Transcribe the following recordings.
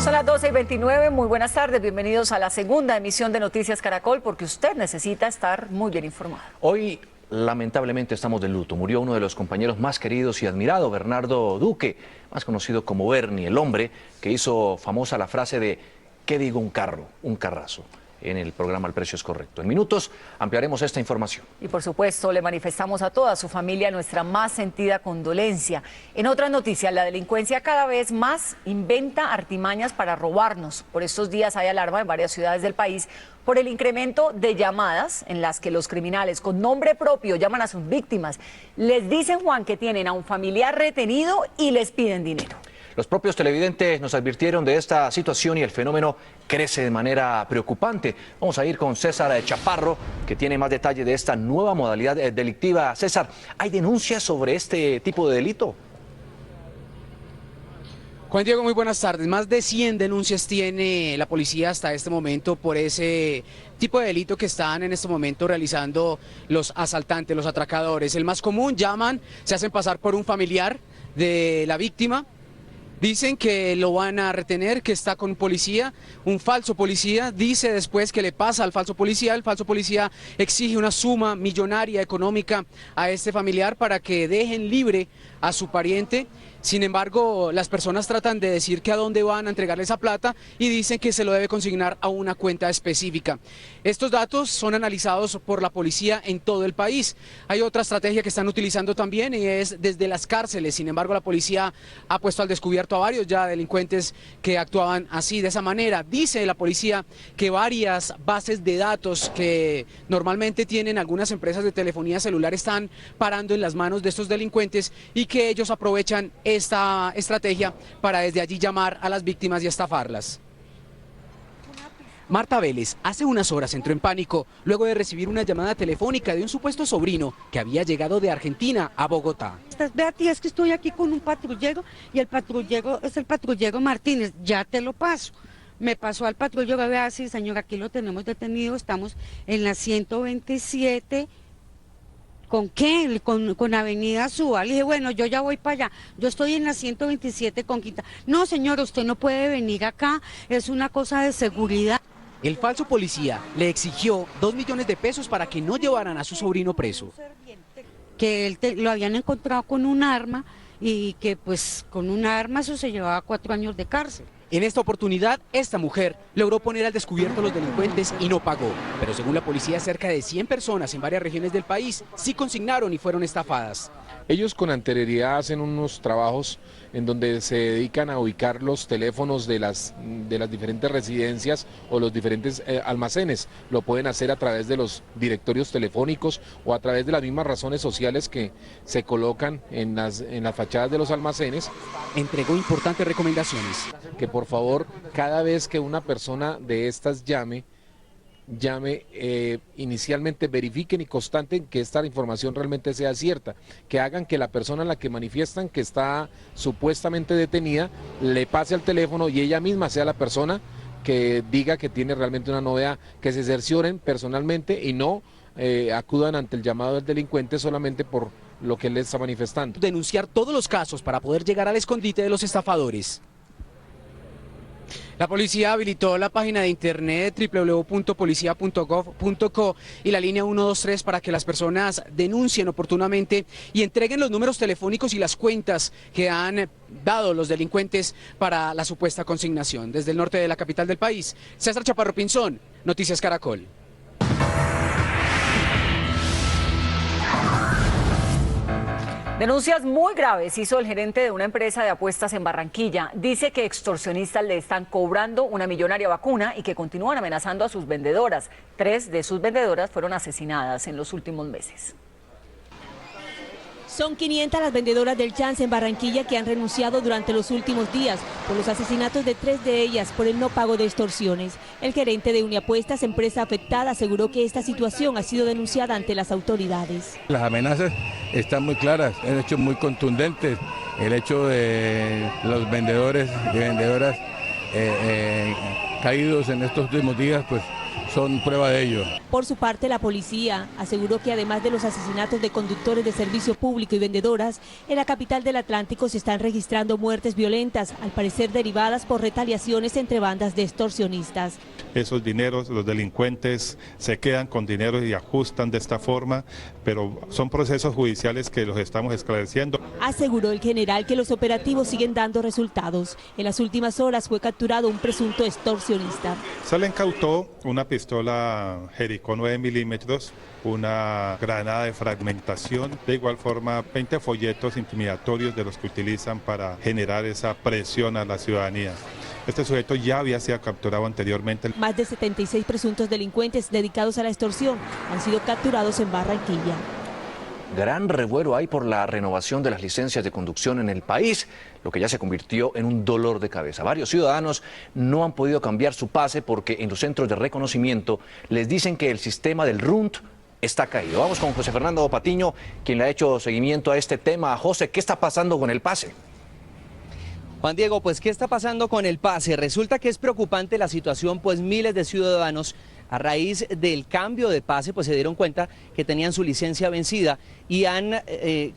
Son las 12:29, muy buenas tardes, bienvenidos a la segunda emisión de Noticias Caracol, porque usted necesita estar muy bien informado. Hoy, lamentablemente, estamos de luto. Murió uno de los compañeros más queridos y admirado, Bernardo Duque, más conocido como Bernie, el hombre que hizo famosa la frase de ¿qué digo un carro? Un carrazo, en el programa El Precio es Correcto. En minutos ampliaremos esta información. Y por supuesto, le manifestamos a toda su familia nuestra más sentida condolencia. En otras noticias, la delincuencia cada vez más inventa artimañas para robarnos. Por estos días hay alarma en varias ciudades del país por el incremento de llamadas en las que los criminales con nombre propio llaman a sus víctimas. Les dicen, Juan, que tienen a un familiar retenido y les piden dinero. Los propios televidentes nos advirtieron de esta situación y el fenómeno crece de manera preocupante. Vamos a ir con César Chaparro, que tiene más detalle de esta nueva modalidad delictiva. César, ¿hay denuncias sobre este tipo de delito? Juan Diego, muy buenas tardes. Más de 100 denuncias tiene la policía hasta este momento por ese tipo de delito que están en este momento realizando los asaltantes, los atracadores. El más común, llaman, se hacen pasar por un familiar de la víctima. Dicen que lo van a retener, que está con policía, un falso policía, dice después que le pasa al falso policía, el falso policía exige una suma millonaria económica a este familiar para que dejen libre a su pariente. Sin embargo, las personas tratan de decir que a dónde van a entregarle esa plata y dicen que se lo debe consignar a una cuenta específica. Estos datos son analizados por la policía en todo el país. Hay otra estrategia que están utilizando también y es desde las cárceles. Sin embargo, la policía ha puesto al descubierto a varios ya delincuentes que actuaban así, de esa manera. Dice la policía que varias bases de datos que normalmente tienen algunas empresas de telefonía celular están parando en las manos de estos delincuentes y que ellos aprovechan esta estrategia para desde allí llamar a las víctimas y estafarlas. Marta Vélez hace unas horas entró en pánico luego de recibir una llamada telefónica de un supuesto sobrino que había llegado de Argentina a Bogotá. Beatriz, es que estoy aquí con un patrullero y el patrullero es el patrullero Martínez, ya te lo paso. Me pasó al patrullero, vea, sí, señor, aquí lo tenemos detenido, estamos en la 127. ¿Con qué? Con Avenida Suba. Le dije, bueno, yo ya voy para allá. Yo estoy en la 127 con Quinta. No, señor, usted no puede venir acá. Es una cosa de seguridad. El falso policía le exigió 2 millones de pesos para que no llevaran a su sobrino preso. Que él lo habían encontrado con un arma y que pues con un arma eso se llevaba 4 años de cárcel. En esta oportunidad, esta mujer logró poner al descubierto a los delincuentes y no pagó. Pero según la policía, cerca de 100 personas en varias regiones del país sí consignaron y fueron estafadas. Ellos con anterioridad hacen unos trabajos en donde se dedican a ubicar los teléfonos de las diferentes residencias o los diferentes almacenes. Lo pueden hacer a través de los directorios telefónicos o a través de las mismas razones sociales que se colocan en las fachadas de los almacenes. Entregó importantes recomendaciones. Que por favor, cada vez que una persona de estas llame, inicialmente verifiquen y constaten que esta información realmente sea cierta, que hagan que la persona a la que manifiestan que está supuestamente detenida le pase al teléfono y ella misma sea la persona que diga que tiene realmente una novedad, que se cercioren personalmente y no acudan ante el llamado del delincuente solamente por lo que él está manifestando. Denunciar todos los casos para poder llegar al escondite de los estafadores. La policía habilitó la página de internet www.policia.gov.co y la línea 123 para que las personas denuncien oportunamente y entreguen los números telefónicos y las cuentas que han dado los delincuentes para la supuesta consignación. Desde el norte de la capital del país, César Chaparro Pinzón, Noticias Caracol. Denuncias muy graves hizo el gerente de una empresa de apuestas en Barranquilla. Dice que extorsionistas le están cobrando una millonaria vacuna y que continúan amenazando a sus vendedoras. 3 de sus vendedoras fueron asesinadas en los últimos meses. Son 500 las vendedoras del Chance en Barranquilla que han renunciado durante los últimos días por los asesinatos de 3 de ellas por el no pago de extorsiones. El gerente de Uniapuestas, empresa afectada, aseguró que esta situación ha sido denunciada ante las autoridades. Las amenazas están muy claras, el hecho muy contundente, el hecho de los vendedores y vendedoras caídos en estos últimos días, pues son prueba de ello. Por su parte, la policía aseguró que además de los asesinatos de conductores de servicio público y vendedoras, en la capital del Atlántico se están registrando muertes violentas, al parecer derivadas por retaliaciones entre bandas de extorsionistas. Esos dineros, los delincuentes se quedan con dinero y ajustan de esta forma, pero son procesos judiciales que los estamos esclareciendo. Aseguró el general que los operativos siguen dando resultados. En las últimas horas fue capturado un presunto extorsionista. Se le incautó una pistola Jericó 9 milímetros, una granada de fragmentación, de igual forma 20 folletos intimidatorios de los que utilizan para generar esa presión a la ciudadanía. Este sujeto ya había sido capturado anteriormente. Más de 76 presuntos delincuentes dedicados a la extorsión han sido capturados en Barranquilla. Gran revuelo hay por la renovación de las licencias de conducción en el país, lo que ya se convirtió en un dolor de cabeza. Varios ciudadanos no han podido cambiar su pase porque en los centros de reconocimiento les dicen que el sistema del RUNT está caído. Vamos con José Fernando Patiño, quien le ha hecho seguimiento a este tema. José, ¿qué está pasando con el pase? Juan Diego, pues ¿qué está pasando con el pase? Resulta que es preocupante la situación, pues miles de ciudadanos a raíz del cambio de pase pues se dieron cuenta que tenían su licencia vencida y han,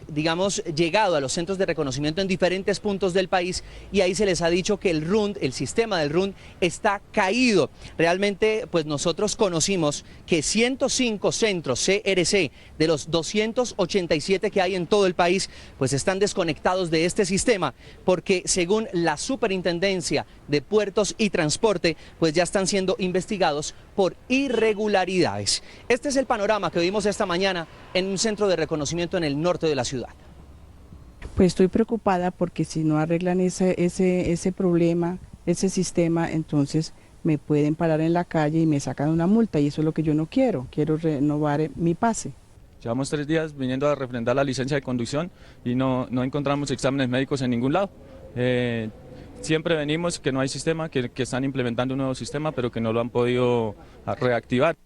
digamos, llegado a los centros de reconocimiento en diferentes puntos del país y ahí se les ha dicho que el RUNT, el sistema del RUNT está caído. Realmente pues nosotros conocimos que 105 centros CRC de los 287 que hay en todo el país pues están desconectados de este sistema porque según la Superintendencia de Puertos y Transporte pues ya están siendo investigados por irregularidades. Este es el panorama que vimos esta mañana en un centro de reconocimiento en el norte de la ciudad. Pues estoy preocupada porque si no arreglan ese problema, ese sistema, entonces me pueden parar en la calle y me sacan una multa y eso es lo que yo no quiero. Quiero renovar mi pase. Llevamos 3 días viniendo a refrendar la licencia de conducción y no encontramos exámenes médicos en ningún lado. Siempre venimos que no hay sistema, que están implementando un nuevo sistema, pero que no lo han podido reactivar.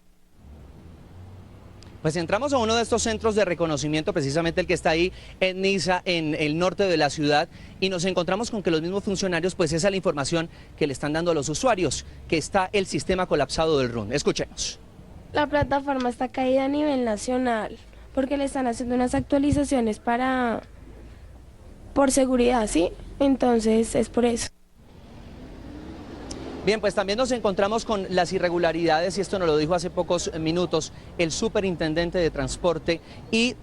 Pues entramos a uno de estos centros de reconocimiento, precisamente el que está ahí en Niza, en el norte de la ciudad, y nos encontramos con que los mismos funcionarios, pues esa es la información que le están dando a los usuarios, que está el sistema colapsado del RUN. Escuchemos. La plataforma está caída a nivel nacional, porque le están haciendo unas actualizaciones por seguridad, ¿sí? Entonces es por eso. Bien, pues también nos encontramos con las irregularidades, y esto nos lo dijo hace pocos minutos el superintendente de transporte, y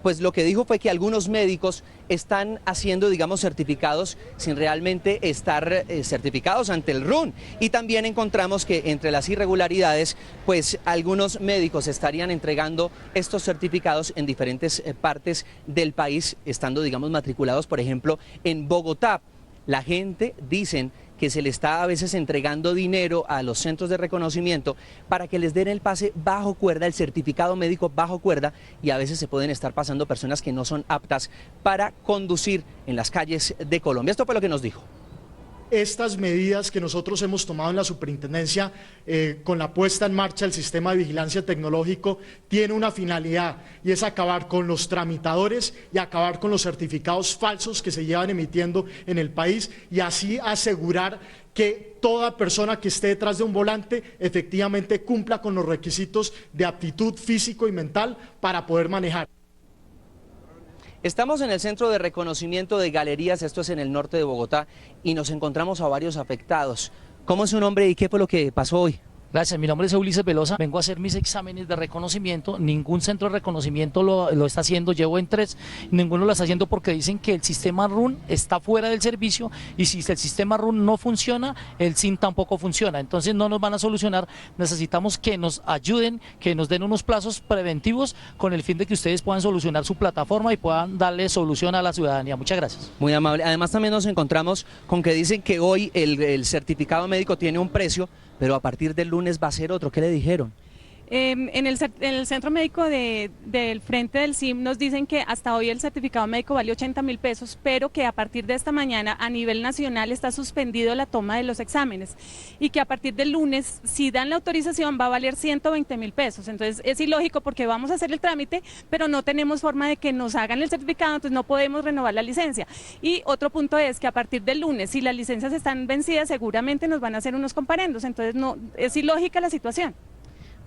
pues lo que dijo fue que algunos médicos están haciendo, digamos, certificados sin realmente estar certificados ante el RUN. Y también encontramos que entre las irregularidades, pues algunos médicos estarían entregando estos certificados en diferentes partes del país, estando, digamos, matriculados, por ejemplo, en Bogotá. La gente, dicen, que se le está a veces entregando dinero a los centros de reconocimiento para que les den el pase bajo cuerda, el certificado médico bajo cuerda, y a veces se pueden estar pasando personas que no son aptas para conducir en las calles de Colombia. Esto fue lo que nos dijo. Estas medidas que nosotros hemos tomado en la superintendencia con la puesta en marcha del sistema de vigilancia tecnológico tiene una finalidad y es acabar con los tramitadores y acabar con los certificados falsos que se llevan emitiendo en el país y así asegurar que toda persona que esté detrás de un volante efectivamente cumpla con los requisitos de aptitud físico y mental para poder manejar. Estamos en el centro de reconocimiento de galerías, esto es en el norte de Bogotá, y nos encontramos a varios afectados. ¿Cómo es su nombre y qué fue lo que pasó hoy? Gracias, mi nombre es Ulises Velosa, vengo a hacer mis exámenes de reconocimiento, ningún centro de reconocimiento lo está haciendo, llevo en 3, ninguno lo está haciendo porque dicen que el sistema RUN está fuera del servicio y si el sistema RUN no funciona, el SIN tampoco funciona, entonces no nos van a solucionar, necesitamos que nos ayuden, que nos den unos plazos preventivos con el fin de que ustedes puedan solucionar su plataforma y puedan darle solución a la ciudadanía. Muchas gracias. Muy amable, además también nos encontramos con que dicen que hoy el certificado médico tiene un precio, pero a partir del lunes va a ser otro. ¿Qué le dijeron? En el centro médico del frente del CIM nos dicen que hasta hoy el certificado médico vale 80.000 pesos, pero que a partir de esta mañana a nivel nacional está suspendido la toma de los exámenes y que a partir del lunes, si dan la autorización, va a valer 120.000 pesos. Entonces es ilógico porque vamos a hacer el trámite, pero no tenemos forma de que nos hagan el certificado, entonces no podemos renovar la licencia. Y otro punto es que a partir del lunes, si las licencias están vencidas, seguramente nos van a hacer unos comparendos, entonces no, es ilógica la situación.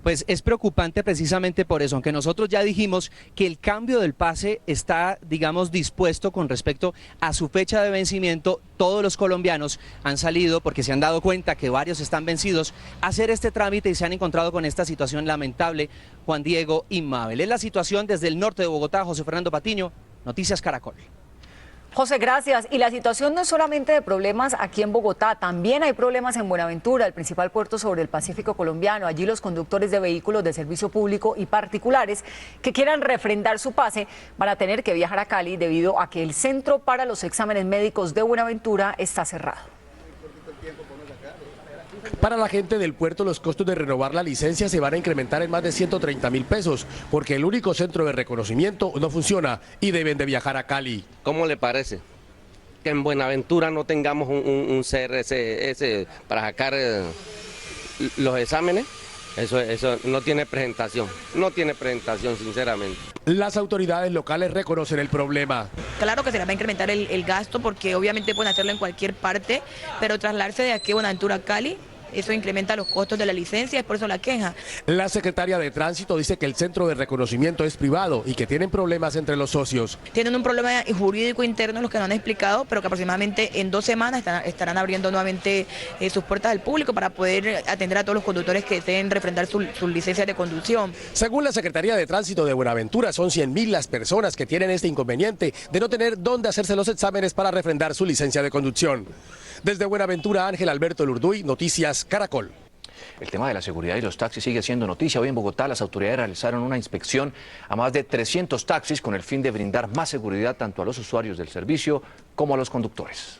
Pues es preocupante precisamente por eso, aunque nosotros ya dijimos que el cambio del pase está, digamos, dispuesto con respecto a su fecha de vencimiento. Todos los colombianos han salido, porque se han dado cuenta que varios están vencidos, a hacer este trámite y se han encontrado con esta situación lamentable. Juan Diego y Mabel. Es la situación desde el norte de Bogotá. José Fernando Patiño, Noticias Caracol. José, gracias. Y la situación no es solamente de problemas aquí en Bogotá, también hay problemas en Buenaventura, el principal puerto sobre el Pacífico colombiano. Allí los conductores de vehículos de servicio público y particulares que quieran refrendar su pase van a tener que viajar a Cali debido a que el centro para los exámenes médicos de Buenaventura está cerrado. Para la gente del puerto, los costos de renovar la licencia se van a incrementar en más de 130.000 pesos, porque el único centro de reconocimiento no funciona y deben de viajar a Cali. ¿Cómo le parece que en Buenaventura no tengamos un CRS para sacar los exámenes? Eso no tiene presentación, sinceramente. Las autoridades locales reconocen el problema. Claro que se les va a incrementar el gasto porque obviamente pueden hacerlo en cualquier parte, pero trasladarse de aquí a Buenaventura a Cali, eso incrementa los costos de la licencia, es por eso la queja. La secretaria de Tránsito dice que el centro de reconocimiento es privado y que tienen problemas entre los socios. Tienen un problema jurídico interno, los que no han explicado, pero que aproximadamente en 2 semanas estarán abriendo nuevamente sus puertas al público para poder atender a todos los conductores que deseen refrendar sus licencias de conducción. Según la Secretaría de Tránsito de Buenaventura, son 100.000 las personas que tienen este inconveniente de no tener dónde hacerse los exámenes para refrendar su licencia de conducción. Desde Buenaventura, Ángel Alberto Lurduy, Noticias Caracol. El tema de la seguridad y los taxis sigue siendo noticia. Hoy en Bogotá las autoridades realizaron una inspección a más de 300 taxis con el fin de brindar más seguridad tanto a los usuarios del servicio como a los conductores.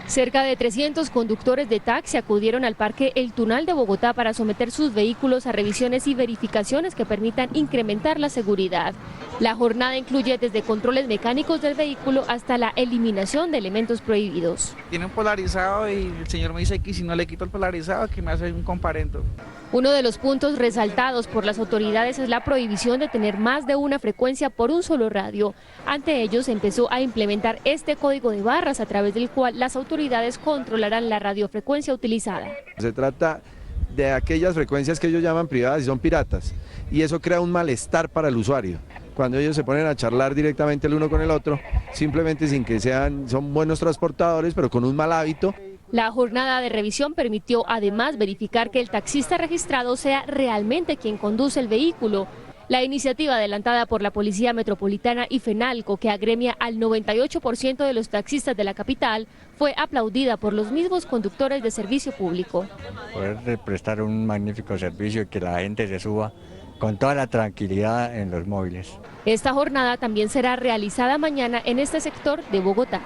Cerca de 300 conductores de taxi acudieron al Parque El Tunal de Bogotá para someter sus vehículos a revisiones y verificaciones que permitan incrementar la seguridad. La jornada incluye desde controles mecánicos del vehículo hasta la eliminación de elementos prohibidos. Tiene un polarizado y el señor me dice que si no le quito el polarizado que me hace un comparendo. Uno de los puntos resaltados por las autoridades es la prohibición de tener más de una frecuencia por un solo radio. Ante ello se empezó a implementar este código de barras a través del cual las autoridades controlarán la radiofrecuencia utilizada. Se trata de aquellas frecuencias que ellos llaman privadas y son piratas, y eso crea un malestar para el usuario. Cuando ellos se ponen a charlar directamente el uno con el otro, simplemente sin que son buenos transportadores, pero con un mal hábito. La jornada de revisión permitió además verificar que el taxista registrado sea realmente quien conduce el vehículo. La iniciativa adelantada por la Policía Metropolitana y FENALCO, que agremia al 98% de los taxistas de la capital, fue aplaudida por los mismos conductores de servicio público. Poder prestar un magnífico servicio y que la gente se suba con toda la tranquilidad en los móviles. Esta jornada también será realizada mañana en este sector de Bogotá.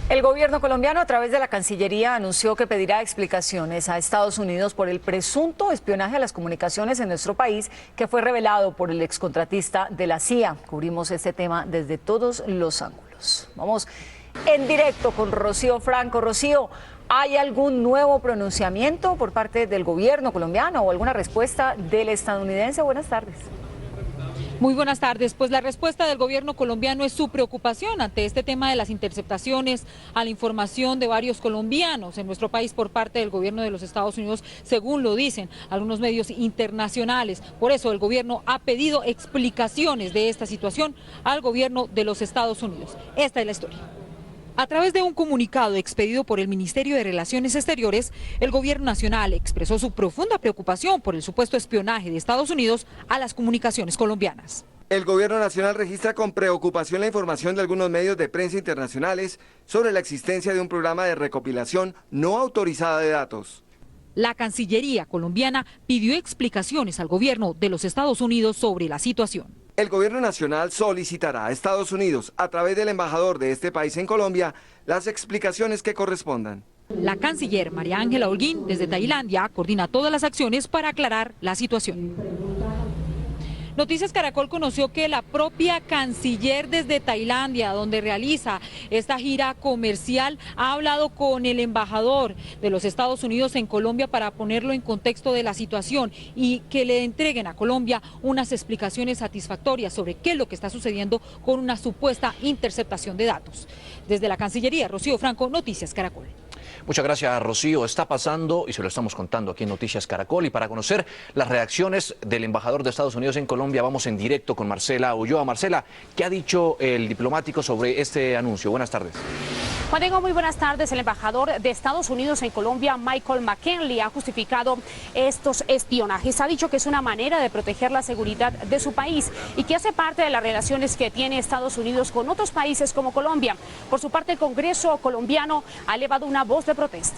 El gobierno colombiano, a través de la Cancillería, anunció que pedirá explicaciones a Estados Unidos por el presunto espionaje a las comunicaciones en nuestro país que fue revelado por el excontratista de la CIA. Cubrimos este tema desde todos los ángulos. Vamos en directo con Rocío Franco. Rocío, ¿hay algún nuevo pronunciamiento por parte del gobierno colombiano o alguna respuesta del estadounidense? Buenas tardes. Muy buenas tardes. Pues la respuesta del gobierno colombiano es su preocupación ante este tema de las interceptaciones a la información de varios colombianos en nuestro país por parte del gobierno de los Estados Unidos, según lo dicen algunos medios internacionales. Por eso el gobierno ha pedido explicaciones de esta situación al gobierno de los Estados Unidos. Esta es la historia. A través de un comunicado expedido por el Ministerio de Relaciones Exteriores, el gobierno nacional expresó su profunda preocupación por el supuesto espionaje de Estados Unidos a las comunicaciones colombianas. El gobierno nacional registra con preocupación la información de algunos medios de prensa internacionales sobre la existencia de un programa de recopilación no autorizada de datos. La Cancillería colombiana pidió explicaciones al gobierno de los Estados Unidos sobre la situación. El gobierno nacional solicitará a Estados Unidos, a través del embajador de este país en Colombia, las explicaciones que correspondan. La canciller María Ángela Holguín, desde Tailandia, coordina todas las acciones para aclarar la situación. Noticias Caracol conoció que la propia canciller desde Tailandia, donde realiza esta gira comercial, ha hablado con el embajador de los Estados Unidos en Colombia para ponerlo en contexto de la situación y que le entreguen a Colombia unas explicaciones satisfactorias sobre qué es lo que está sucediendo con una supuesta interceptación de datos. Desde la Cancillería, Rocío Franco, Noticias Caracol. Muchas gracias, Rocío. Está pasando y se lo estamos contando aquí en Noticias Caracol. Y para conocer las reacciones del embajador de Estados Unidos en Colombia, vamos en directo con Marcela Ulloa. Marcela, ¿qué ha dicho el diplomático sobre este anuncio? Buenas tardes. Juan Diego, muy buenas tardes. El embajador de Estados Unidos en Colombia, Michael McKinley, ha justificado estos espionajes. Ha dicho que es una manera de proteger la seguridad de su país y que hace parte de las relaciones que tiene Estados Unidos con otros países como Colombia. Por su parte, el Congreso colombiano ha elevado una voz de protesta.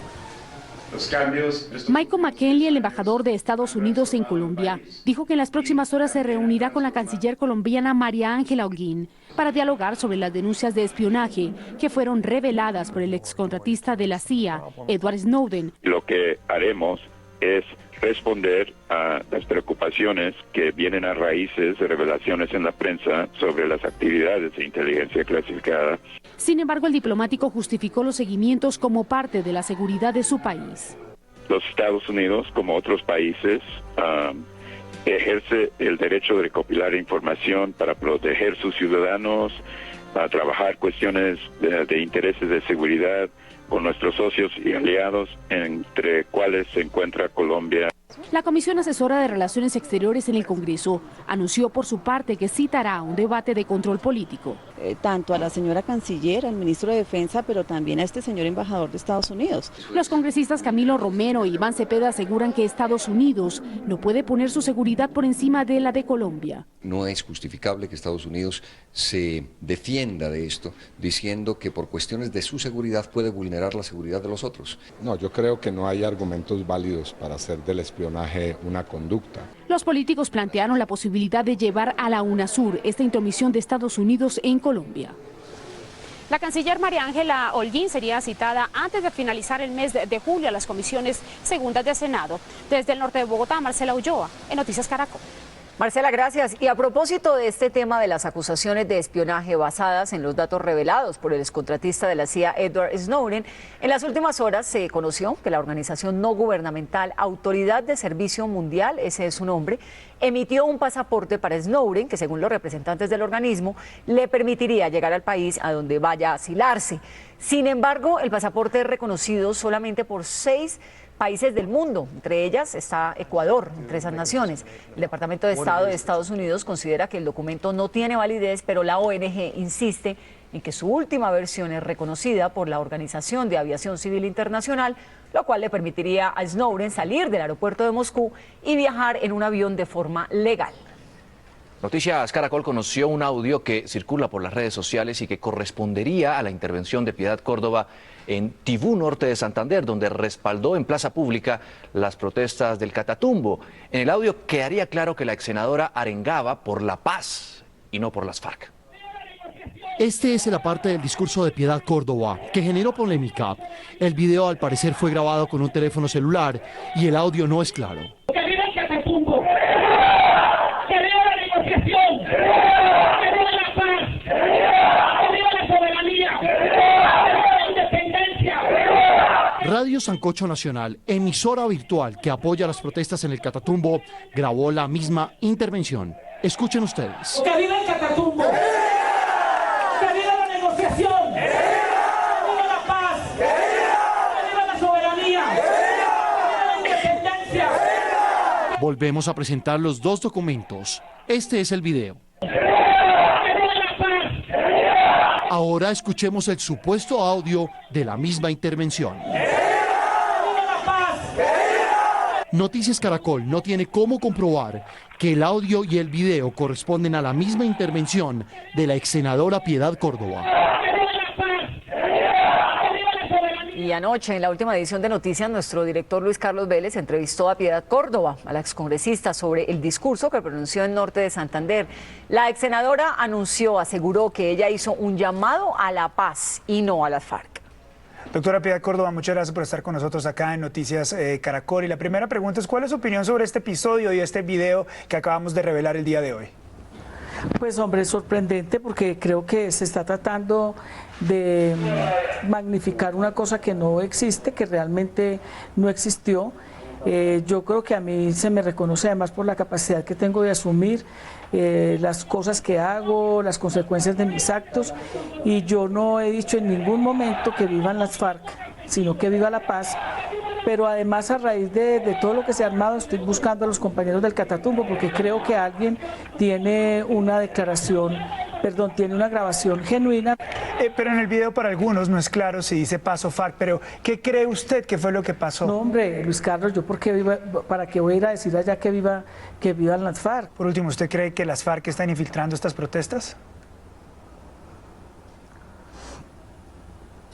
Michael McKinley, el embajador de Estados Unidos en Colombia, dijo que en las próximas horas se reunirá con la canciller colombiana María Ángela Holguín para dialogar sobre las denuncias de espionaje que fueron reveladas por el excontratista de la CIA, Edward Snowden. Lo que haremos es responder a las preocupaciones que vienen a raíces de revelaciones en la prensa sobre las actividades de inteligencia clasificada. Sin embargo, el diplomático justificó los seguimientos como parte de la seguridad de su país. Los Estados Unidos, como otros países, ejerce el derecho de recopilar información para proteger sus ciudadanos, a trabajar cuestiones de intereses de seguridad con nuestros socios y aliados, entre cuales se encuentra Colombia. La Comisión Asesora de Relaciones Exteriores en el Congreso anunció por su parte que citará un debate de control político. Tanto a la señora canciller, al ministro de Defensa, pero también a este señor embajador de Estados Unidos. Los congresistas Camilo Romero y Iván Cepeda aseguran que Estados Unidos no puede poner su seguridad por encima de la de Colombia. No es justificable que Estados Unidos se defienda de esto, diciendo que por cuestiones de su seguridad puede vulnerar la seguridad de los otros. No, yo creo que no hay argumentos válidos para hacer del espionaje una conducta. Los políticos plantearon la posibilidad de llevar a la UNASUR esta intromisión de Estados Unidos en Colombia. La canciller María Ángela Holguín sería citada antes de finalizar el mes de julio a las comisiones segundas de Senado. Desde el norte de Bogotá, Marcela Ulloa, en Noticias Caracol. Marcela, gracias. Y a propósito de este tema de las acusaciones de espionaje basadas en los datos revelados por el excontratista de la CIA, Edward Snowden, en las últimas horas se conoció que la organización no gubernamental Autoridad de Servicio Mundial, ese es su nombre, emitió un pasaporte para Snowden que, según los representantes del organismo, le permitiría llegar al país a donde vaya a asilarse. Sin embargo, el pasaporte es reconocido solamente por 6 países del mundo, entre ellas está Ecuador, entre esas naciones. El Departamento de Estado de Estados Unidos considera que el documento no tiene validez, pero la ONG insiste en que su última versión es reconocida por la Organización de Aviación Civil Internacional, lo cual le permitiría a Snowden salir del aeropuerto de Moscú y viajar en un avión de forma legal. Noticias Caracol conoció un audio que circula por las redes sociales y que correspondería a la intervención de Piedad Córdoba en Tibú, norte de Santander, donde respaldó en plaza pública las protestas del Catatumbo. En el audio quedaría claro que la exsenadora arengaba por la paz y no por las FARC. Este es la parte del discurso de Piedad Córdoba, que generó polémica. El video al parecer fue grabado con un teléfono celular y el audio no es claro. ¡Que viva el Catatumbo! ¡Que viva la negociación! ¡Que viva la paz! ¡Que viva la soberanía! ¡Que viva la independencia! Radio Sancocho Nacional, emisora virtual que apoya las protestas en el Catatumbo, grabó la misma intervención. Escuchen ustedes. ¡Que viva el Catatumbo! ¡Que viva la negociación! ¡Que viva la paz! ¡Que viva la soberanía! ¡Que viva la independencia! Volvemos a presentar los dos documentos. Este es el video. Ahora escuchemos el supuesto audio de la misma intervención. Noticias Caracol no tiene cómo comprobar que el audio y el video corresponden a la misma intervención de la exsenadora Piedad Córdoba. Y anoche, en la última edición de Noticias, nuestro director Luis Carlos Vélez entrevistó a Piedad Córdoba, a la excongresista, sobre el discurso que pronunció en Norte de Santander. La exsenadora aseguró que ella hizo un llamado a la paz y no a las FARC. Doctora Piedad Córdoba, muchas gracias por estar con nosotros acá en Noticias Caracol. Y la primera pregunta es, ¿cuál es su opinión sobre este episodio y este video que acabamos de revelar el día de hoy? Pues hombre, es sorprendente porque creo que se está tratando de magnificar una cosa que no existe, que realmente no existió. Yo creo que a mí se me reconoce además por la capacidad que tengo de asumir las cosas que hago, las consecuencias de mis actos, y yo no he dicho en ningún momento que vivan las FARC, sino que viva la paz. Pero además, a raíz de todo lo que se ha armado, estoy buscando a los compañeros del Catatumbo, porque creo que alguien tiene una declaración, perdón, tiene una grabación genuina. Pero en el video para algunos no es claro si dice Paz o FARC, pero ¿qué cree usted que fue lo que pasó? No, hombre, Luis Carlos, yo ¿para qué voy a ir a decir allá que vivan las FARC? Por último, ¿usted cree que las FARC están infiltrando estas protestas?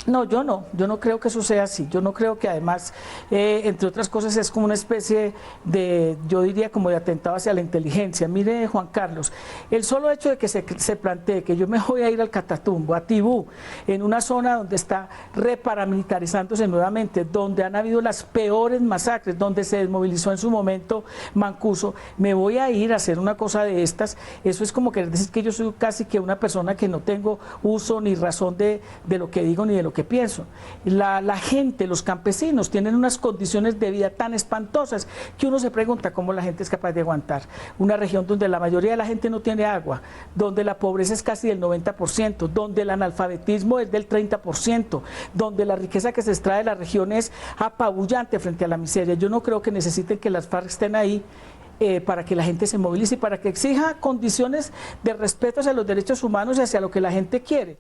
No, yo no creo que eso sea así. Yo no creo que además, entre otras cosas, es como una especie de, yo diría como de atentado hacia la inteligencia. Mire, Juan Carlos, el solo hecho de que se plantee que yo me voy a ir al Catatumbo, a Tibú, en una zona donde está reparamilitarizándose nuevamente, donde han habido las peores masacres, donde se desmovilizó en su momento Mancuso, me voy a ir a hacer una cosa de estas, eso es como querer decir que yo soy casi que una persona que no tengo uso ni razón de lo que digo ni de lo que pienso. La gente, los campesinos tienen unas condiciones de vida tan espantosas que uno se pregunta cómo la gente es capaz de aguantar. Una región donde la mayoría de la gente no tiene agua, donde la pobreza es casi del 90%, donde el analfabetismo es del 30%, donde la riqueza que se extrae de la región es apabullante frente a la miseria. Yo no creo que necesiten que las FARC estén ahí para que la gente se movilice y para que exija condiciones de respeto hacia los derechos humanos y hacia lo que la gente quiere.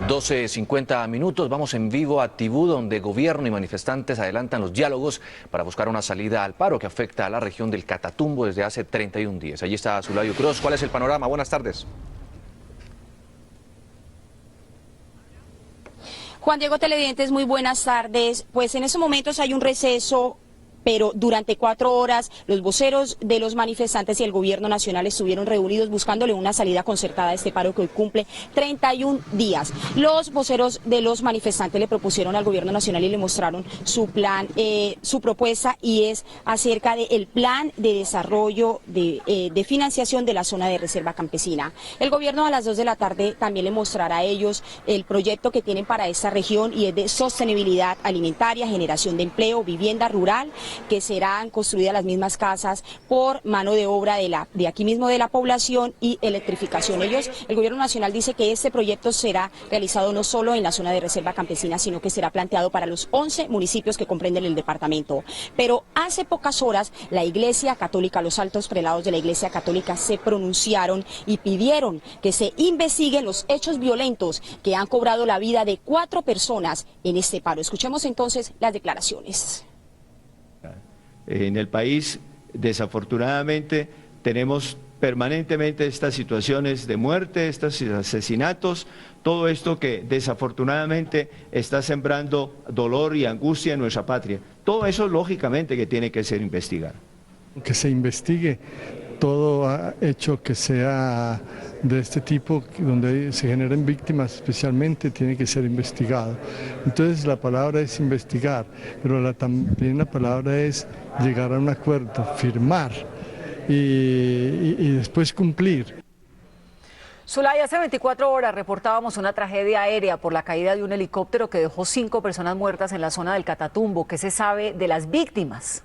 12:50 minutos, vamos en vivo a Tibú, donde gobierno y manifestantes adelantan los diálogos para buscar una salida al paro que afecta a la región del Catatumbo desde hace 31 días. Allí está Zulayo Cruz. ¿Cuál es el panorama? Buenas tardes. Juan Diego, televidentes, muy buenas tardes. Pues en estos momentos hay un receso, pero durante 4 horas los voceros de los manifestantes y el gobierno nacional estuvieron reunidos buscándole una salida concertada a este paro que hoy cumple 31 días. Los voceros de los manifestantes le propusieron al gobierno nacional y le mostraron su plan, su propuesta, y es acerca del plan de desarrollo de financiación de la zona de reserva campesina. El gobierno a las 2 de la tarde también le mostrará a ellos el proyecto que tienen para esta región, y es de sostenibilidad alimentaria, generación de empleo, vivienda rural, que serán construidas las mismas casas por mano de obra de aquí mismo de la población, y electrificación. El gobierno nacional dice que este proyecto será realizado no solo en la zona de reserva campesina, sino que será planteado para los 11 municipios que comprenden el departamento. Pero hace pocas horas la Iglesia Católica, los altos prelados de la Iglesia Católica se pronunciaron y pidieron que se investiguen los hechos violentos que han cobrado la vida de 4 personas en este paro. Escuchemos entonces las declaraciones. En el país, desafortunadamente, tenemos permanentemente estas situaciones de muerte, estos asesinatos, todo esto que desafortunadamente está sembrando dolor y angustia en nuestra patria. Todo eso, lógicamente, que tiene que ser investigado. Que se investigue todo hecho que sea de este tipo, donde se generen víctimas especialmente, tiene que ser investigado. Entonces la palabra es investigar, pero también la palabra es llegar a un acuerdo, firmar y después cumplir. Zulay, hace 24 horas reportábamos una tragedia aérea por la caída de un helicóptero que dejó 5 personas muertas en la zona del Catatumbo. ¿Qué se sabe de las víctimas?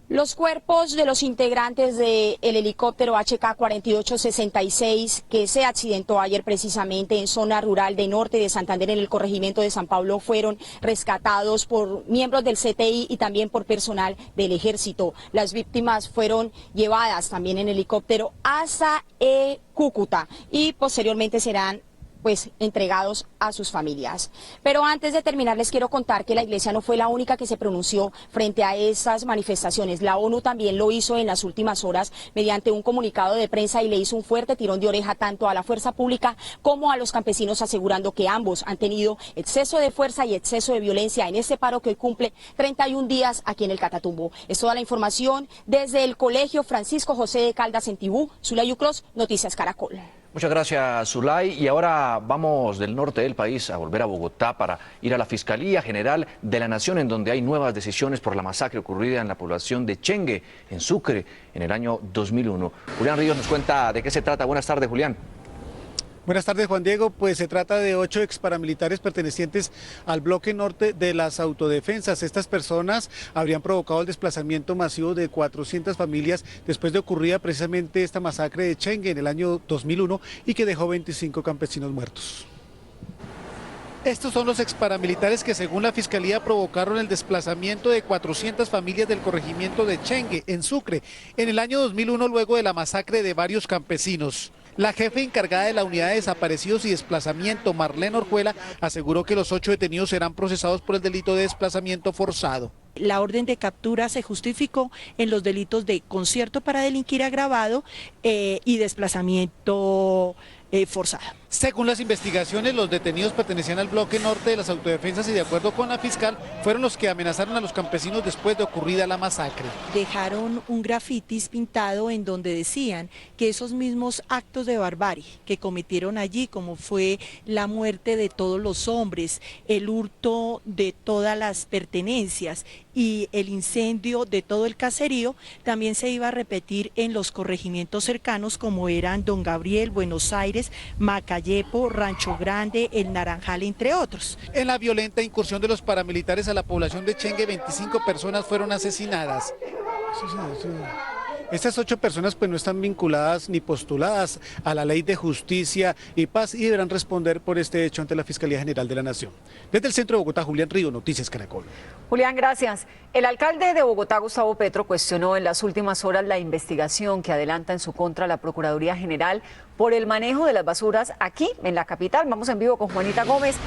Los cuerpos de los integrantes del helicóptero HK-4866 que se accidentó ayer precisamente en zona rural de norte de Santander, en el corregimiento de San Pablo, fueron rescatados por miembros del CTI y también por personal del ejército. Las víctimas fueron llevadas también en helicóptero hasta Cúcuta y posteriormente serán pues entregados a sus familias. Pero antes de terminar les quiero contar que la Iglesia no fue la única que se pronunció frente a esas manifestaciones. La ONU también lo hizo en las últimas horas mediante un comunicado de prensa y le hizo un fuerte tirón de oreja tanto a la fuerza pública como a los campesinos, asegurando que ambos han tenido exceso de fuerza y exceso de violencia en este paro que hoy cumple 31 días aquí en el Catatumbo. Es toda la información desde el Colegio Francisco José de Caldas en Tibú. Zulay Ucros, Noticias Caracol. Muchas gracias, Zulay. Y ahora vamos del norte del país a volver a Bogotá para ir a la Fiscalía General de la Nación, en donde hay nuevas decisiones por la masacre ocurrida en la población de Chengue, en Sucre, en el año 2001. Julián Ríos nos cuenta de qué se trata. Buenas tardes, Julián. Buenas tardes, Juan Diego. Pues se trata de 8 exparamilitares pertenecientes al bloque norte de las autodefensas. Estas personas habrían provocado el desplazamiento masivo de 400 familias después de ocurrida precisamente esta masacre de Chengue en el año 2001 y que dejó 25 campesinos muertos. Estos son los exparamilitares que, según la Fiscalía, provocaron el desplazamiento de 400 familias del corregimiento de Chengue, en Sucre, en el año 2001, luego de la masacre de varios campesinos. La jefe encargada de la unidad de desaparecidos y desplazamiento, Marlene Orjuela, aseguró que los 8 detenidos serán procesados por el delito de desplazamiento forzado. La orden de captura se justificó en los delitos de concierto para delinquir agravado y desplazamiento forzado. Según las investigaciones, los detenidos pertenecían al bloque norte de las autodefensas y, de acuerdo con la fiscal, fueron los que amenazaron a los campesinos después de ocurrida la masacre. Dejaron un grafitis pintado en donde decían que esos mismos actos de barbarie que cometieron allí, como fue la muerte de todos los hombres, el hurto de todas las pertenencias y el incendio de todo el caserío, también se iba a repetir en los corregimientos cercanos como eran Don Gabriel, Buenos Aires, Macayepo, Rancho Grande, El Naranjal, entre otros. En la violenta incursión de los paramilitares a la población de Chengue, 25 personas fueron asesinadas. Estas 8 personas pues no están vinculadas ni postuladas a la Ley de Justicia y Paz y deberán responder por este hecho ante la Fiscalía General de la Nación. Desde el centro de Bogotá, Julián Río, Noticias Caracol. Julián, gracias. El alcalde de Bogotá, Gustavo Petro, cuestionó en las últimas horas la investigación que adelanta en su contra la Procuraduría General por el manejo de las basuras aquí en la capital. Vamos en vivo con Juanita Gómez.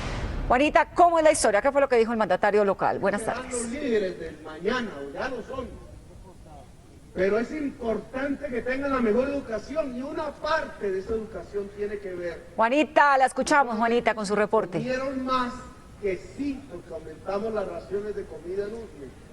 Juanita, ¿cómo es la historia? ¿Qué fue lo que dijo el mandatario local? Buenas tardes. Los líderes del mañana, o ya lo son. Pero es importante que tengan la mejor educación y una parte de esa educación tiene que ver. Juanita, la escuchamos, Juanita, con su reporte. Dieron más que sí, porque aumentamos las raciones de comida en USME.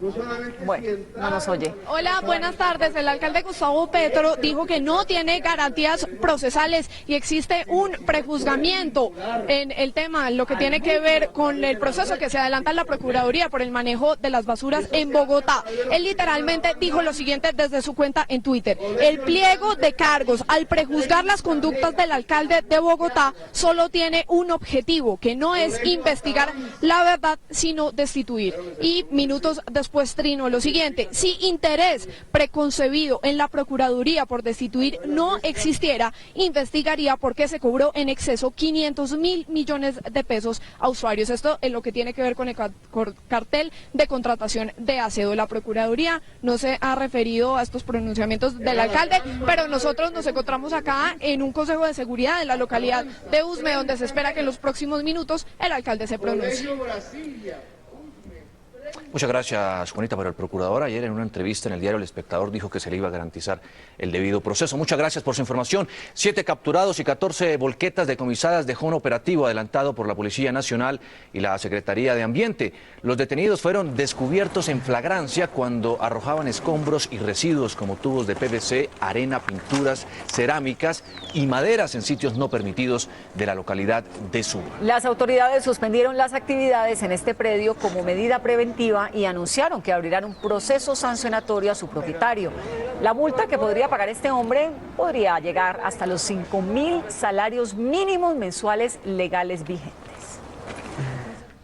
No solamente bueno, no nos oye. Hola, buenas tardes. El alcalde Gustavo Petro dijo que no tiene garantías procesales y existe un prejuzgamiento en el tema, lo que tiene que ver con el proceso que se adelanta en la Procuraduría por el manejo de las basuras en Bogotá. Él literalmente dijo lo siguiente desde su cuenta en Twitter: el pliego de cargos al prejuzgar las conductas del alcalde de Bogotá solo tiene un objetivo, que no es investigar la verdad, sino destituir. Y minutos después trino lo siguiente: si interés preconcebido en la Procuraduría por destituir no existiera, investigaría por qué se cobró en exceso 500.000 millones de pesos a usuarios. Esto es lo que tiene que ver con el cartel de contratación de Acedo. La Procuraduría no se ha referido a estos pronunciamientos del alcalde, pero nosotros nos encontramos acá en un consejo de seguridad en la localidad de Usme, donde se espera que en los próximos minutos el alcalde se pronuncie. Muchas gracias, Juanita. Pero el procurador ayer en una entrevista en el diario El Espectador dijo que se le iba a garantizar el debido proceso. Muchas gracias por su información. 7 capturados y 14 volquetas decomisadas dejó un operativo adelantado por la Policía Nacional y la Secretaría de Ambiente. Los detenidos fueron descubiertos en flagrancia cuando arrojaban escombros y residuos como tubos de PVC, arena, pinturas, cerámicas y maderas en sitios no permitidos de la localidad de Suba. Las autoridades suspendieron las actividades en este predio como medida preventiva y anunciaron que abrirán un proceso sancionatorio a su propietario. La multa que podría pagar este hombre podría llegar hasta los 5.000 salarios mínimos mensuales legales vigentes.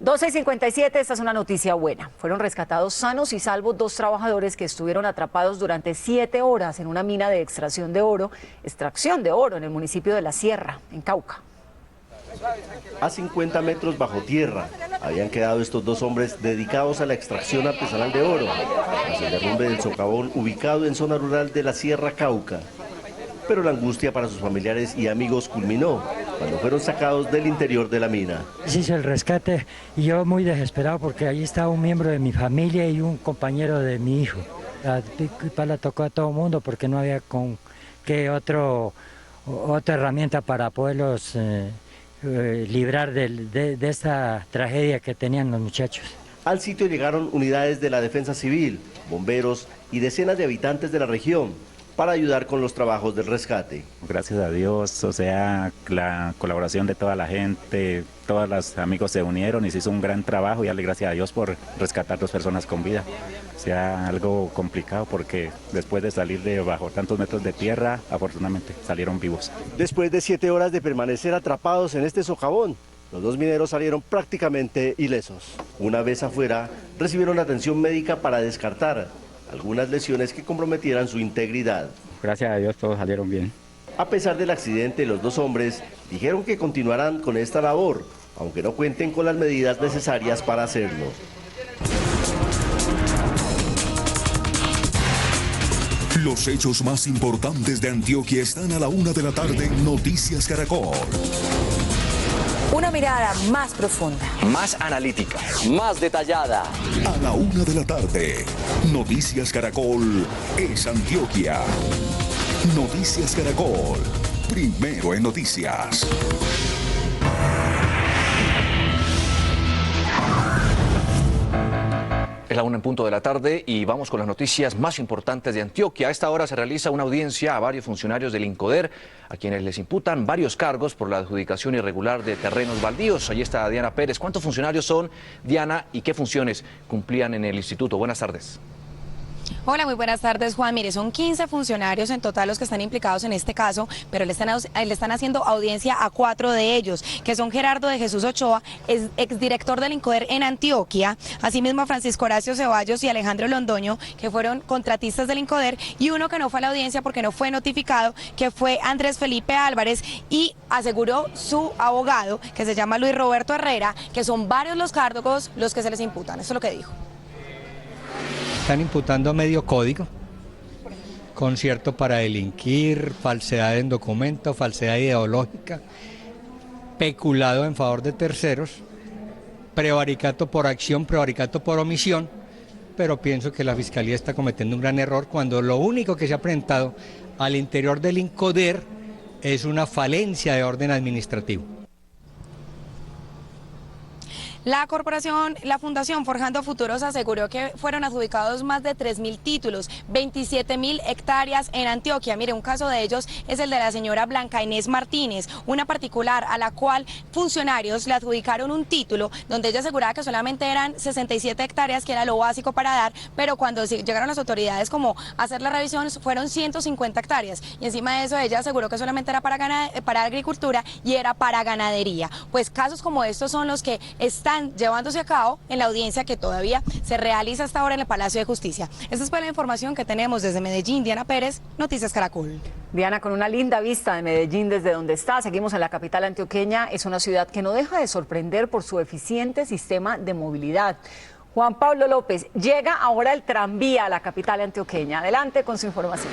12:57, esta es una noticia buena. Fueron rescatados sanos y salvos 2 trabajadores que estuvieron atrapados durante 7 horas en una mina de extracción de oro en el municipio de La Sierra, en Cauca. A 50 metros bajo tierra habían quedado estos 2 hombres dedicados a la extracción artesanal de oro, tras el derrumbe del socavón ubicado en zona rural de la Sierra Cauca. Pero la angustia para sus familiares y amigos culminó cuando fueron sacados del interior de la mina. Se hizo el rescate y yo muy desesperado porque allí estaba un miembro de mi familia y un compañero de mi hijo. La pico y pala tocó a todo el mundo porque no había con qué otra herramienta para poderlos librar de esta tragedia que tenían los muchachos. Al sitio llegaron unidades de la Defensa Civil, bomberos y decenas de habitantes de la región para ayudar con los trabajos del rescate. Gracias a Dios, o sea, la colaboración de toda la gente, todos los amigos se unieron y se hizo un gran trabajo y darle gracias a Dios por rescatar 2 personas con vida. O sea, algo complicado porque después de salir de bajo tantos metros de tierra, afortunadamente salieron vivos. Después de 7 horas de permanecer atrapados en este socavón, los 2 mineros salieron prácticamente ilesos. Una vez afuera, recibieron atención médica para descartar algunas lesiones que comprometieran su integridad. Gracias a Dios todos salieron bien. A pesar del accidente, los 2 hombres dijeron que continuarán con esta labor, aunque no cuenten con las medidas necesarias para hacerlo. Los hechos más importantes de Antioquia están a la 1 de la tarde en Noticias Caracol. Una mirada más profunda, más analítica, más detallada. A la 1 de la tarde, Noticias Caracol es Antioquia. Noticias Caracol, primero en noticias. Es la 1 en punto de la tarde y vamos con las noticias más importantes de Antioquia. A esta hora se realiza una audiencia a varios funcionarios del INCODER, a quienes les imputan varios cargos por la adjudicación irregular de terrenos baldíos. Allí está Diana Pérez. ¿Cuántos funcionarios son, Diana, y qué funciones cumplían en el instituto? Buenas tardes. Hola, muy buenas tardes, Juan. Mire, son 15 funcionarios en total los que están implicados en este caso, pero le están haciendo audiencia a 4 de ellos, que son Gerardo de Jesús Ochoa, exdirector del INCODER en Antioquia, asimismo a Francisco Horacio Ceballos y Alejandro Londoño, que fueron contratistas del INCODER, y uno que no fue a la audiencia porque no fue notificado, que fue Andrés Felipe Álvarez, y aseguró su abogado, que se llama Luis Roberto Herrera, que son varios los cargos los que se les imputan. Eso es lo que dijo. Están imputando medio código, concierto para delinquir, falsedad en documento, falsedad ideológica, peculado en favor de terceros, prevaricato por acción, prevaricato por omisión, pero pienso que la Fiscalía está cometiendo un gran error cuando lo único que se ha presentado al interior del INCODER es una falencia de orden administrativo. La Fundación Forjando Futuros aseguró que fueron adjudicados más de 3.000 títulos, 27.000 hectáreas en Antioquia. Mire, un caso de ellos es el de la señora Blanca Inés Martínez, una particular a la cual funcionarios le adjudicaron un título donde ella aseguraba que solamente eran 67 hectáreas, que era lo básico para dar, pero cuando llegaron las autoridades como a hacer la revisión fueron 150 hectáreas. Y encima de eso ella aseguró que solamente era para agricultura y era para ganadería. Pues casos como estos son los que están llevándose a cabo en la audiencia que todavía se realiza hasta ahora en el Palacio de Justicia. Esta es la información que tenemos desde Medellín. Diana Pérez, Noticias Caracol. Diana, con una linda vista de Medellín desde donde está, seguimos en la capital antioqueña. Es una ciudad que no deja de sorprender por su eficiente sistema de movilidad. Juan Pablo López, llega ahora el tranvía a la capital antioqueña. Adelante con su información.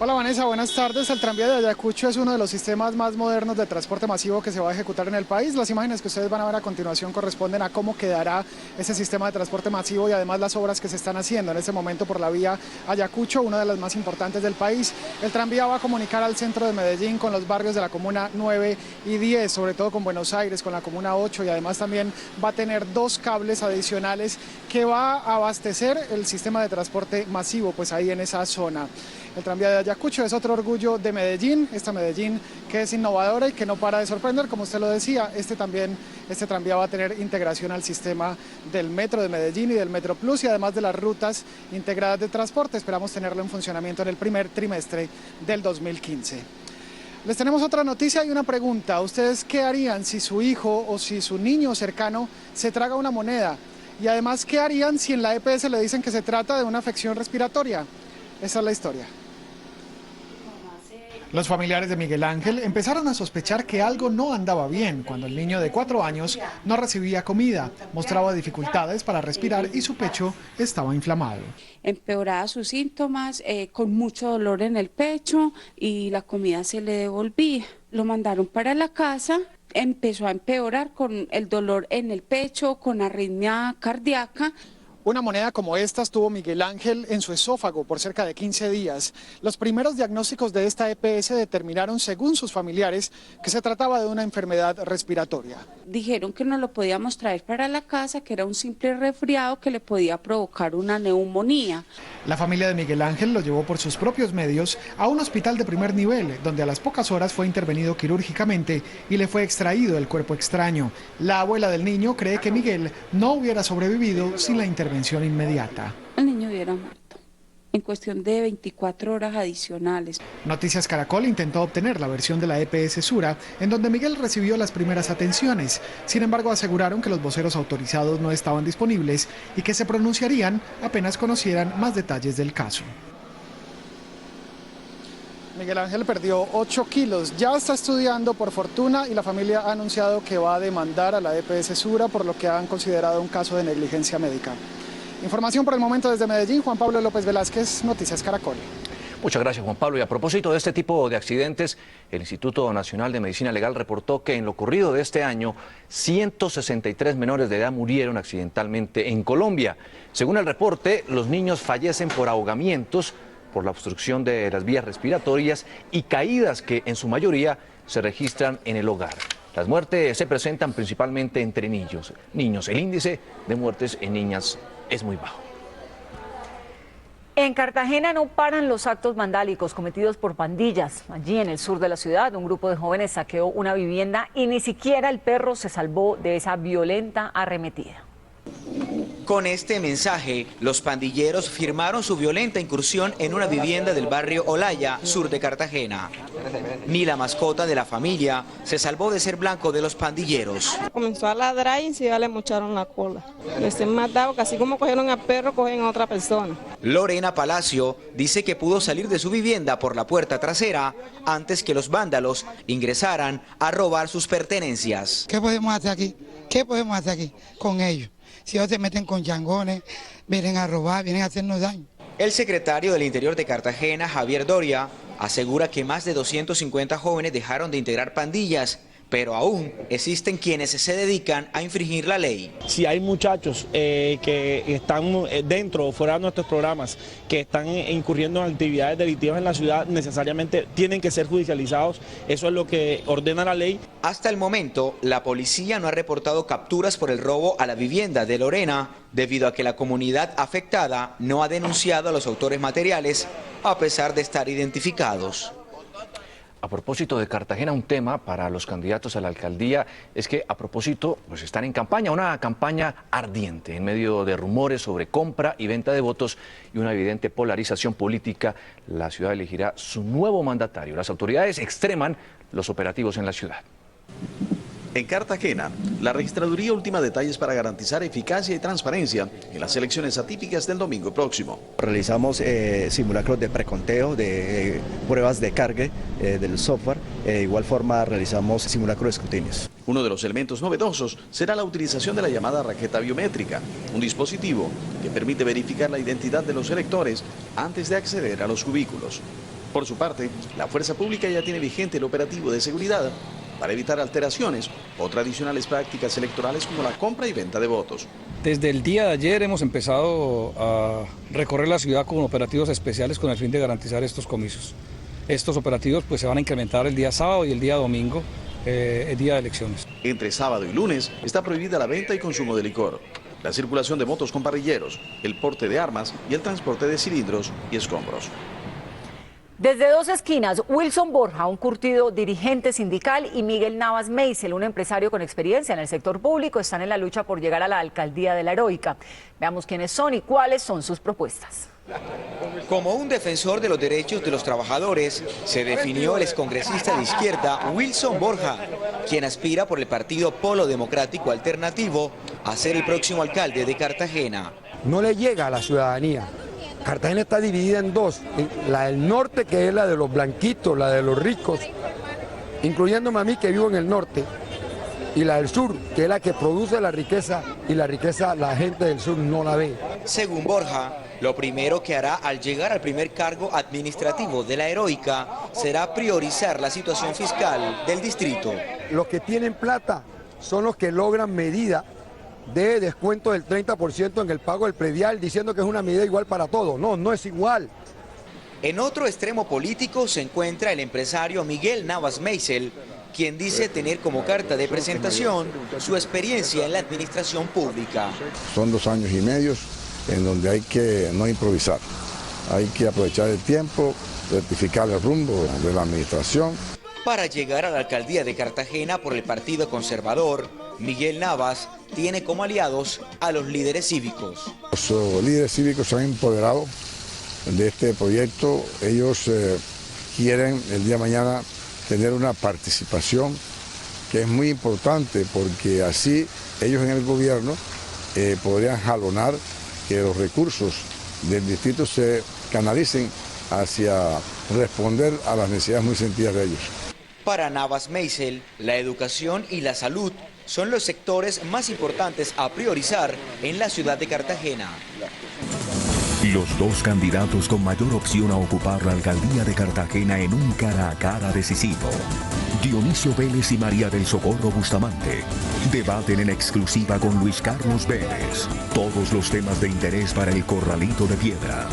Hola Vanessa, buenas tardes. El tranvía de Ayacucho es uno de los sistemas más modernos de transporte masivo que se va a ejecutar en el país. Las imágenes que ustedes van a ver a continuación corresponden a cómo quedará ese sistema de transporte masivo y además las obras que se están haciendo en este momento por la vía Ayacucho, una de las más importantes del país. El tranvía va a comunicar al centro de Medellín con los barrios de la comuna 9 y 10, sobre todo con Buenos Aires, con la comuna 8, y además también va a tener 2 cables adicionales que va a abastecer el sistema de transporte masivo pues ahí en esa zona. El tranvía de Ayacucho es otro orgullo de Medellín, esta Medellín que es innovadora y que no para de sorprender, como usted lo decía. Este tranvía va a tener integración al sistema del metro de Medellín y del Metro Plus y además de las rutas integradas de transporte. Esperamos tenerlo en funcionamiento en el primer trimestre del 2015. Les tenemos otra noticia y una pregunta. ¿Ustedes qué harían si su hijo o si su niño cercano se traga una moneda? Y además, ¿qué harían si en la EPS le dicen que se trata de una afección respiratoria? Esa es la historia. Los familiares de Miguel Ángel empezaron a sospechar que algo no andaba bien cuando el niño de 4 años no recibía comida, mostraba dificultades para respirar y su pecho estaba inflamado. Empeoraba sus síntomas, con mucho dolor en el pecho y la comida se le devolvía. Lo mandaron para la casa, empezó a empeorar con el dolor en el pecho, con arritmia cardíaca. Una moneda como estas tuvo Miguel Ángel en su esófago por cerca de 15 días. Los primeros diagnósticos de esta EPS determinaron, según sus familiares, que se trataba de una enfermedad respiratoria. Dijeron que no lo podíamos traer para la casa, que era un simple resfriado que le podía provocar una neumonía. La familia de Miguel Ángel lo llevó por sus propios medios a un hospital de primer nivel, donde a las pocas horas fue intervenido quirúrgicamente y le fue extraído el cuerpo extraño. La abuela del niño cree que Miguel no hubiera sobrevivido sin la intervención inmediata. El niño hubiera muerto en cuestión de 24 horas adicionales. Noticias Caracol intentó obtener la versión de la EPS Sura, en donde Miguel recibió las primeras atenciones. Sin embargo, aseguraron que los voceros autorizados no estaban disponibles y que se pronunciarían apenas conocieran más detalles del caso. Miguel Ángel perdió 8 kilos, ya está estudiando por fortuna y la familia ha anunciado que va a demandar a la EPS Sura por lo que han considerado un caso de negligencia médica. Información por el momento desde Medellín, Juan Pablo López Velázquez, Noticias Caracol. Muchas gracias, Juan Pablo. Y a propósito de este tipo de accidentes, el Instituto Nacional de Medicina Legal reportó que en lo ocurrido de este año, 163 menores de edad murieron accidentalmente en Colombia. Según el reporte, los niños fallecen por ahogamientos, por la obstrucción de las vías respiratorias y caídas que en su mayoría se registran en el hogar. Las muertes se presentan principalmente entre niños. El índice de muertes en niñas es muy bajo. En Cartagena no paran los actos vandálicos cometidos por pandillas. Allí en el sur de la ciudad, un grupo de jóvenes saqueó una vivienda y ni siquiera el perro se salvó de esa violenta arremetida. Con este mensaje, los pandilleros firmaron su violenta incursión en una vivienda del barrio Olaya, sur de Cartagena. Ni la mascota de la familia se salvó de ser blanco de los pandilleros. Comenzó a ladrar y encima le mocharon la cola. Les han matado, que así como cogieron al perro, cogen a otra persona. Lorena Palacio dice que pudo salir de su vivienda por la puerta trasera antes que los vándalos ingresaran a robar sus pertenencias. ¿Qué podemos hacer aquí? ¿Qué podemos hacer aquí con ellos? Si ellos se meten con changones, vienen a robar, vienen a hacernos daño. El secretario del Interior de Cartagena, Javier Doria, asegura que más de 250 jóvenes dejaron de integrar pandillas, pero aún existen quienes se dedican a infringir la ley. Si hay muchachos que están dentro o fuera de nuestros programas, que están incurriendo en actividades delictivas en la ciudad, necesariamente tienen que ser judicializados. Eso es lo que ordena la ley. Hasta el momento, la policía no ha reportado capturas por el robo a la vivienda de Lorena, debido a que la comunidad afectada no ha denunciado a los autores materiales, a pesar de estar identificados. A propósito de Cartagena, un tema para los candidatos a la alcaldía es que pues están en campaña, una campaña ardiente en medio de rumores sobre compra y venta de votos y una evidente polarización política. La ciudad elegirá su nuevo mandatario. Las autoridades extreman los operativos en la ciudad. En Cartagena, la registraduría ultima detalles para garantizar eficacia y transparencia en las elecciones atípicas del domingo próximo. Realizamos simulacros de preconteo, de pruebas de cargue del software. De igual forma realizamos simulacros de escrutinios. Uno de los elementos novedosos será la utilización de la llamada raqueta biométrica, un dispositivo que permite verificar la identidad de los electores antes de acceder a los cubículos. Por su parte, la Fuerza Pública ya tiene vigente el operativo de seguridad para evitar alteraciones o tradicionales prácticas electorales como la compra y venta de votos. Desde el día de ayer hemos empezado a recorrer la ciudad con operativos especiales con el fin de garantizar estos comicios. Estos operativos pues se van a incrementar el día sábado y el día domingo, el día de elecciones. Entre sábado y lunes está prohibida la venta y consumo de licor, la circulación de motos con parrilleros, el porte de armas y el transporte de cilindros y escombros. Desde dos esquinas, Wilson Borja, un curtido dirigente sindical, y Miguel Navas Meisel, un empresario con experiencia en el sector público, están en la lucha por llegar a la alcaldía de La Heroica. Veamos quiénes son y cuáles son sus propuestas. Como un defensor de los derechos de los trabajadores, se definió el excongresista de izquierda Wilson Borja, quien aspira por el partido Polo Democrático Alternativo a ser el próximo alcalde de Cartagena. No le llega a la ciudadanía Cartagena está dividida en dos, la del norte, que es la de los blanquitos, la de los ricos, incluyéndome a mí que vivo en el norte, y la del sur, que es la que produce la riqueza, y la riqueza la gente del sur no la ve. Según Borja, lo primero que hará al llegar al primer cargo administrativo de la Heroica será priorizar la situación fiscal del distrito. Los que tienen plata son los que logran medida de descuento del 30% en el pago del predial, diciendo que es una medida igual para todos. No, no es igual. En otro extremo político se encuentra el empresario Miguel Navas Meisel, quien dice tener como carta de presentación su experiencia en la administración pública. Son 2 años y medio en donde hay que no improvisar, hay que aprovechar el tiempo, rectificar el rumbo de la administración. Para llegar a la alcaldía de Cartagena por el Partido Conservador, Miguel Navas tiene como aliados a los líderes cívicos. Los líderes cívicos se han empoderado de este proyecto. Ellos quieren el día de mañana tener una participación que es muy importante, porque así ellos en el gobierno podrían jalonar que los recursos del distrito se canalicen hacia responder a las necesidades muy sentidas de ellos. Para Navas Meisel, la educación y la salud son los sectores más importantes a priorizar en la ciudad de Cartagena. Los dos candidatos con mayor opción a ocupar la alcaldía de Cartagena en un cara a cara decisivo. Dionisio Vélez y María del Socorro Bustamante debaten en exclusiva con Luis Carlos Vélez todos los temas de interés para el Corralito de Piedra.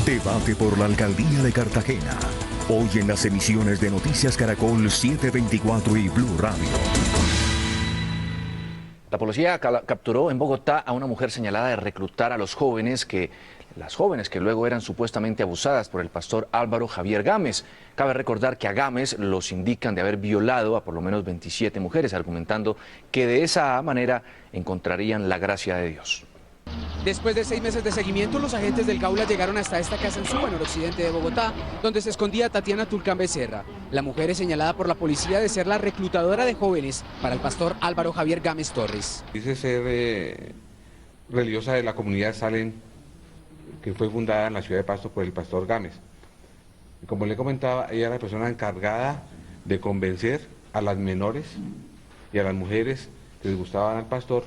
Debate por la alcaldía de Cartagena. Hoy en las emisiones de Noticias Caracol 724 y Blue Radio. La policía capturó en Bogotá a una mujer señalada de reclutar a las jóvenes que luego eran supuestamente abusadas por el pastor Álvaro Javier Gámez. Cabe recordar que a Gámez los indican de haber violado a por lo menos 27 mujeres, argumentando que de esa manera encontrarían la gracia de Dios. Después de 6 meses de seguimiento, los agentes del Gaula llegaron hasta esta casa en Suba, noroccidente de Bogotá, donde se escondía Tatiana Tulcán Becerra. La mujer es señalada por la policía de ser la reclutadora de jóvenes para el pastor Álvaro Javier Gámez Torres. Dice ser religiosa de la comunidad Salem, que fue fundada en la ciudad de Pasto por el pastor Gámez. Y como le comentaba, ella era la persona encargada de convencer a las menores y a las mujeres que les gustaban al pastor,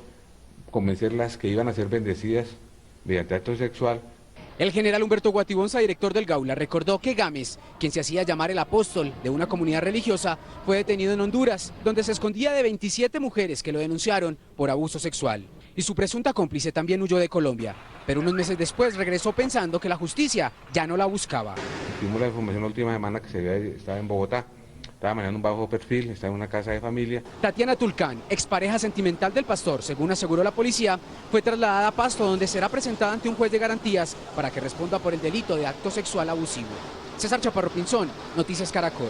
convencerlas que iban a ser bendecidas mediante acto sexual. El general Humberto Guatibonza, director del Gaula, recordó que Gámez, quien se hacía llamar el apóstol de una comunidad religiosa, fue detenido en Honduras, donde se escondía de 27 mujeres que lo denunciaron por abuso sexual. Y su presunta cómplice también huyó de Colombia, pero unos meses después regresó pensando que la justicia ya no la buscaba. Tuvimos la información la última semana que estaba en Bogotá. Estaba manejando un bajo perfil, estaba en una casa de familia. Tatiana Tulcán, expareja sentimental del pastor, según aseguró la policía, fue trasladada a Pasto, donde será presentada ante un juez de garantías para que responda por el delito de acto sexual abusivo. César Chaparro Pinzón, Noticias Caracol.